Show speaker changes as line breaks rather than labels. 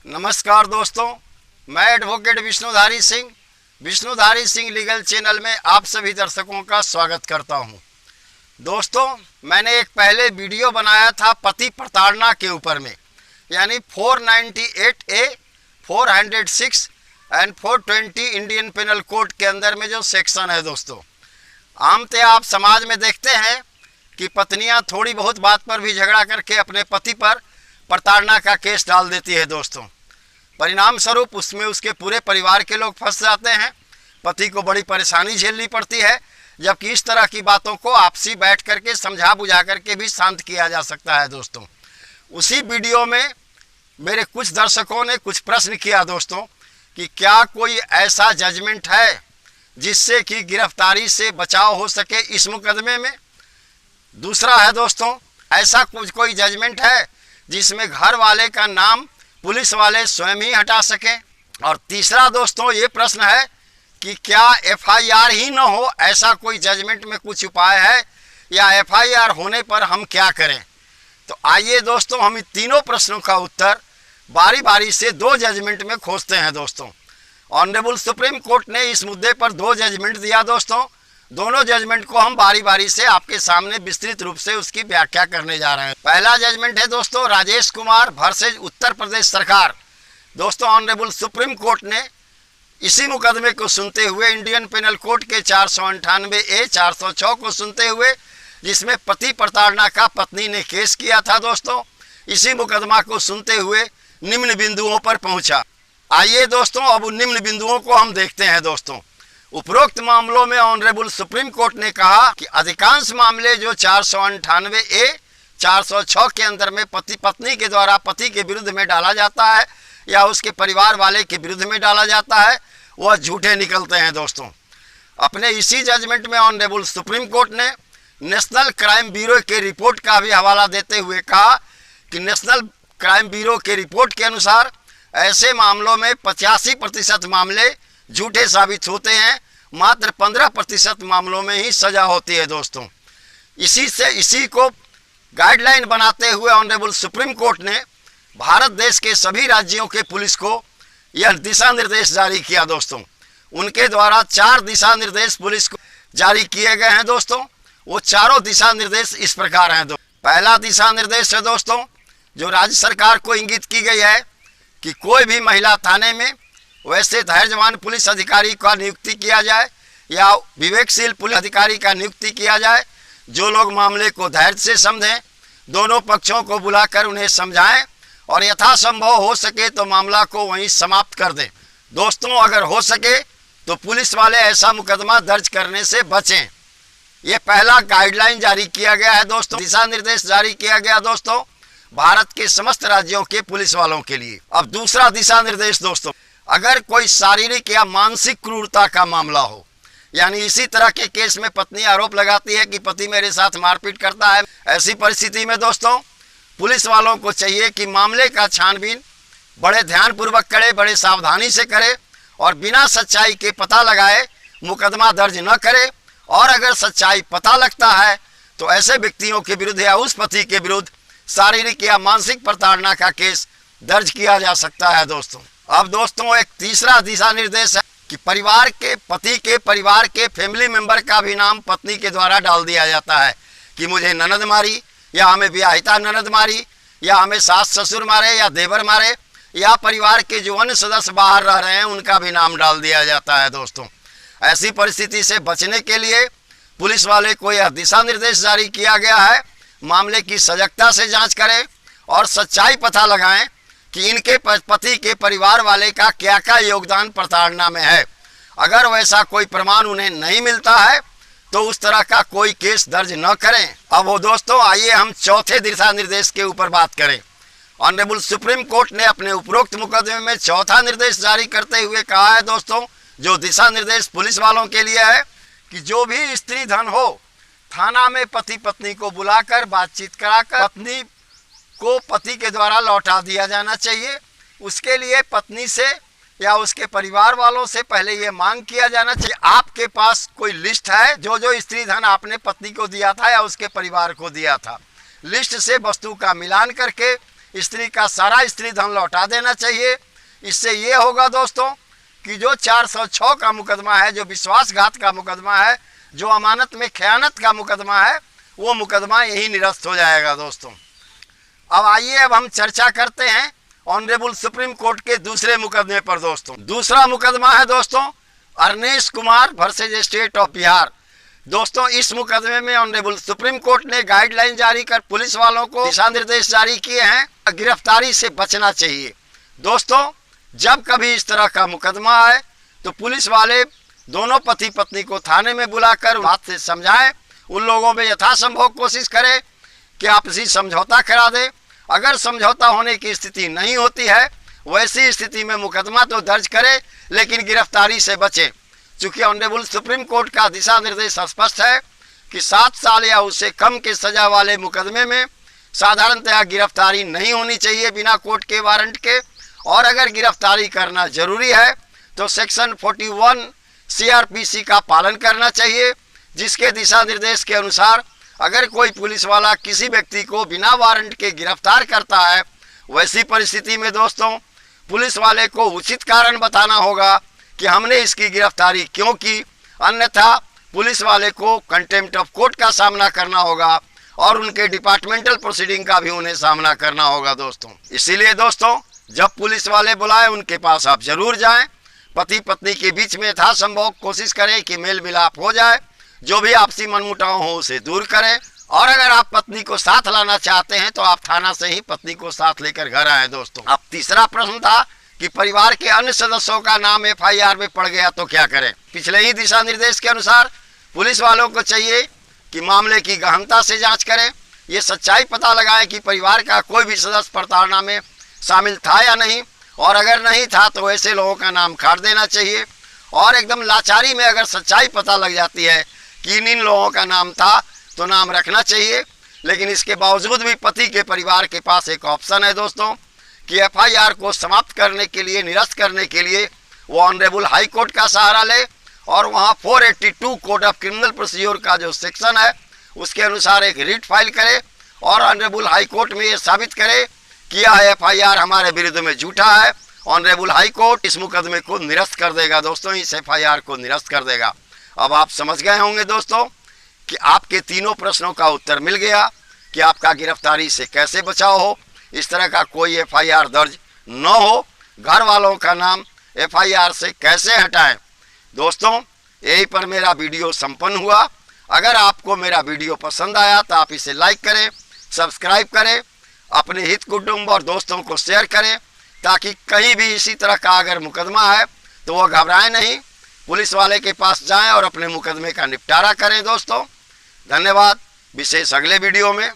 नमस्कार दोस्तों, मैं advocate Vishnudhari Singh legal channel में आप सभी दर्शकों का स्वागत करता हूं। दोस्तों, मैंने एक पहले वीडियो बनाया था पति प्रताड़ना के ऊपर में, यानी 498A, 406 and 420 Indian panel code के अंदर में जो सेक्शन है। दोस्तों, आमतौर आप समाज में देखते हैं कि पत्नियां थोड़ी बहुत बात पर भी झगड़ा करके अपने पति पर प्रताड़ना का केस डाल देती है। दोस्तों, परिणाम स्वरूप उसमें उसके पूरे परिवार के लोग फंस जाते हैं, पति को बड़ी परेशानी झेलनी पड़ती है। जबकि इस तरह की बातों को आपसी बैठ करके समझा बुझा करके भी शांत किया जा सकता है। दोस्तों, उसी वीडियो में मेरे कुछ दर्शकों ने कुछ प्रश्न किया दोस्तों कि क्या कोई ऐसा जजमेंट है जिससे कि गिरफ्तारी से बचाव हो सके इस मुकदमे में। दूसरा है दोस्तों, ऐसा कोई जजमेंट है जिसमें घर वाले का नाम पुलिस वाले स्वयं ही हटा सकें। और तीसरा दोस्तों ये प्रश्न है कि क्या FIR ही न हो, ऐसा कोई जजमेंट में कुछ उपाय है, या FIR होने पर हम क्या करें। तो आइए दोस्तों, हम इन तीनों प्रश्नों का उत्तर बारी बारी से दो जजमेंट में खोजते हैं। दोस्तों, ऑनरेबल सुप्रीम कोर्ट ने इस मुद्दे पर दो जजमेंट दिया। दोस्तों, दोनों जजमेंट को हम बारी बारी से आपके सामने विस्तृत रूप से उसकी व्याख्या करने जा रहे हैं। पहला जजमेंट है दोस्तों राजेश कुमार वर्सेज उत्तर प्रदेश सरकार। दोस्तों, ऑनरेबल सुप्रीम कोर्ट ने इसी मुकदमे को सुनते हुए इंडियन पेनल कोड के 498A, 406 को सुनते हुए, जिसमें पति प्रताड़ना का पत्नी ने केस किया था। दोस्तों, इसी मुकदमा को सुनते हुए निम्न बिंदुओं पर पहुंचा। आइए दोस्तों, अब उन निम्न बिंदुओं को हम देखते हैं। दोस्तों, उपरोक्त मामलों में ऑनरेबल सुप्रीम कोर्ट ने कहा कि अधिकांश मामले जो 498A, 406 के अंदर में पति पत्नी के द्वारा पति के विरुद्ध में डाला जाता है या उसके परिवार वाले के विरुद्ध में डाला जाता है, वह झूठे निकलते हैं। दोस्तों, अपने इसी जजमेंट में ऑनरेबल सुप्रीम कोर्ट ने नेशनल क्राइम ब्यूरो के रिपोर्ट का भी हवाला देते हुए कहा कि नेशनल क्राइम ब्यूरो के रिपोर्ट के अनुसार ऐसे मामलों में 85% मामले झूठे साबित होते हैं, मात्र 15% मामलों में ही सजा होती है। दोस्तों, इसी को गाइडलाइन बनाते हुए ऑनरेबल सुप्रीम कोर्ट ने भारत देश के सभी राज्यों के पुलिस को यह दिशा निर्देश जारी किया। दोस्तों, उनके द्वारा 4 दिशा निर्देश पुलिस को जारी किए गए हैं। दोस्तों, वो चारों दिशा निर्देश इस प्रकार हैं। पहला दिशा निर्देश है दोस्तों, जो राज्य सरकार को इंगित की गई है कि कोई भी महिला थाने में वैसे धैर्यवान पुलिस अधिकारी का नियुक्ति किया जाए या विवेकशील पुलिस अधिकारी का नियुक्ति किया जाए, जो लोग मामले को धैर्य से समझें, दोनों पक्षों को बुलाकर उन्हें समझाएं और यथासंभव हो सके तो मामला को वहीं समाप्त कर दें। दोस्तों, अगर हो सके तो पुलिस वाले ऐसा मुकदमा दर्ज करने से बचें। ये पहला गाइडलाइन जारी किया गया है। दोस्तों, दिशा निर्देश जारी किया गया दोस्तों भारत के समस्त राज्यों के पुलिस वालों के लिए। अब दूसरा दिशा निर्देश दोस्तों, अगर कोई शारीरिक या मानसिक क्रूरता का मामला हो, यानी इसी तरह के केस में पत्नी आरोप लगाती है कि पति मेरे साथ मारपीट करता है, ऐसी परिस्थिति में दोस्तों पुलिस वालों को चाहिए कि मामले का छानबीन बड़े ध्यानपूर्वक करे, बड़े सावधानी से करे और बिना सच्चाई के पता लगाए मुकदमा दर्ज न करे। और अगर सच्चाई पता लगता है तो ऐसे व्यक्तियों के विरुद्ध या उस पति के विरुद्ध शारीरिक या मानसिक प्रताड़ना का केस दर्ज किया जा सकता है। दोस्तों, अब दोस्तों एक तीसरा दिशा निर्देश है कि पति के परिवार के फैमिली मेंबर का भी नाम पत्नी के द्वारा डाल दिया जाता है कि मुझे ननद मारी, या हमें विवाहिता ननद मारी, या हमें सास ससुर मारे या देवर मारे, या परिवार के जो अन्य सदस्य बाहर रह रहे हैं उनका भी नाम डाल दिया जाता है। दोस्तों, ऐसी परिस्थिति से बचने के लिए पुलिस वाले को यह दिशा निर्देश जारी किया गया है, मामले की सजगता से जांच करें और सच्चाई पता लगाएं कि इनके पति के परिवार वाले का क्या क्या योगदान प्रताड़ना में है। अगर वैसा कोई प्रमाण उन्हें नहीं मिलता है तो उस तरह का कोई केस दर्ज न करें। अब वो दोस्तों, आइए हम चौथे दिशा निर्देश के ऊपर बात करें। ऑनरेबल सुप्रीम कोर्ट ने अपने उपरोक्त मुकदमे में चौथा निर्देश जारी करते हुए कहा है दोस्तों, जो दिशा निर्देश पुलिस वालों के लिए है कि जो भी स्त्री धन हो, थाना में पति पत्नी को बुलाकर बातचीत कराकर पत्नी को पति के द्वारा लौटा दिया जाना चाहिए। उसके लिए पत्नी से या उसके परिवार वालों से पहले ये मांग किया जाना चाहिए, आपके पास कोई लिस्ट है जो स्त्री धन आपने पत्नी को दिया था या उसके परिवार को दिया था। लिस्ट से वस्तु का मिलान करके स्त्री का सारा स्त्री धन लौटा देना चाहिए। इससे ये होगा दोस्तों कि जो 406 का मुकदमा है, जो विश्वासघात का मुकदमा है, जो अमानत में खयानत का मुकदमा है, वो मुकदमा यही निरस्त हो जाएगा दोस्तों। अब आइए, अब हम चर्चा करते हैं ऑनरेबल सुप्रीम कोर्ट के दूसरे मुकदमे पर दोस्तों। दूसरा मुकदमा है दोस्तों Arnesh Kumar versus state of Bihar. दोस्तों, इस मुकदमे में ऑनरेबल सुप्रीम कोर्ट ने गाइडलाइन जारी कर पुलिस वालों को दिशा निर्देश जारी किए हैं, गिरफ्तारी से बचना चाहिए। दोस्तों, जब कभी इस तरह का मुकदमा आए तो पुलिस वाले दोनों पति पत्नी को थाने में बुलाकर बात से समझाएं, उन लोगों में यथासंभव कोशिश करें कि आपसी समझौता करा दें। अगर समझौता होने की स्थिति नहीं होती है, वैसी स्थिति में मुकदमा तो दर्ज करे लेकिन गिरफ्तारी से बचे। चूँकि ऑनरेबल सुप्रीम कोर्ट का दिशा निर्देश स्पष्ट है कि 7 साल या उससे कम के सजा वाले मुकदमे में साधारणतः गिरफ्तारी नहीं होनी चाहिए बिना कोर्ट के वारंट के, और अगर गिरफ्तारी करना जरूरी है तो सेक्शन 41 CRPC का पालन करना चाहिए, जिसके दिशा निर्देश के अनुसार अगर कोई पुलिस वाला किसी व्यक्ति को बिना वारंट के गिरफ्तार करता है, वैसी परिस्थिति में दोस्तों पुलिस वाले को उचित कारण बताना होगा कि हमने इसकी गिरफ्तारी क्यों की, अन्यथा पुलिस वाले को कंटेम्प्ट ऑफ कोर्ट का सामना करना होगा और उनके डिपार्टमेंटल प्रोसीडिंग का भी उन्हें सामना करना होगा दोस्तों। इसीलिए दोस्तों, जब पुलिस वाले बुलाएं उनके पास आप जरूर जाएं। पति पत्नी के बीच में यथासंभव कोशिश करें कि मेल मिलाप हो जाए, जो भी आपसी मनमुटाव हो उसे दूर करें, और अगर आप पत्नी को साथ लाना चाहते हैं तो आप थाना से ही पत्नी को साथ लेकर घर आए दोस्तों। अब तीसरा प्रश्न था कि परिवार के अन्य सदस्यों का नाम FIR में पड़ गया तो क्या करें। पिछले ही दिशा निर्देश के अनुसार पुलिस वालों को चाहिए कि मामले की गहनता से जांच करें, ये सच्चाई पता लगाएं कि परिवार का कोई भी सदस्य प्रताड़ना में शामिल था या नहीं, और अगर नहीं था तो ऐसे लोगों का नाम काट देना चाहिए। और एकदम लाचारी में अगर सच्चाई पता लग जाती है कि इन लोगों का नाम था तो नाम रखना चाहिए। लेकिन इसके बावजूद भी पति के परिवार के पास एक ऑप्शन है दोस्तों कि FIR को समाप्त करने के लिए, निरस्त करने के लिए वो ऑनरेबल हाई कोर्ट का सहारा ले और वहाँ 482 कोड ऑफ क्रिमिनल प्रोसीजर का जो सेक्शन है उसके अनुसार एक रिट फाइल करे और ऑनरेबल हाई कोर्ट में ये साबित करे कि यह FIR हमारे विरुद्ध में झूठा है। ऑनरेबल हाई कोर्ट इस मुकदमे को निरस्त कर देगा दोस्तों, इस FIR को निरस्त कर देगा। अब आप समझ गए होंगे दोस्तों कि आपके तीनों प्रश्नों का उत्तर मिल गया कि आपका गिरफ्तारी से कैसे बचाव हो, इस तरह का कोई FIR दर्ज न हो, घर वालों का नाम FIR से कैसे हटाएं। दोस्तों, यही पर मेरा वीडियो संपन्न हुआ। अगर आपको मेरा वीडियो पसंद आया तो आप इसे लाइक करें, सब्सक्राइब करें, अपने हित कुटुंब और दोस्तों को शेयर करें, ताकि कहीं भी इसी तरह का अगर मुकदमा है तो वो घबराएं नहीं, पुलिस वाले के पास जाएं और अपने मुकदमे का निपटारा करें दोस्तों। धन्यवाद। विशेष अगले वीडियो में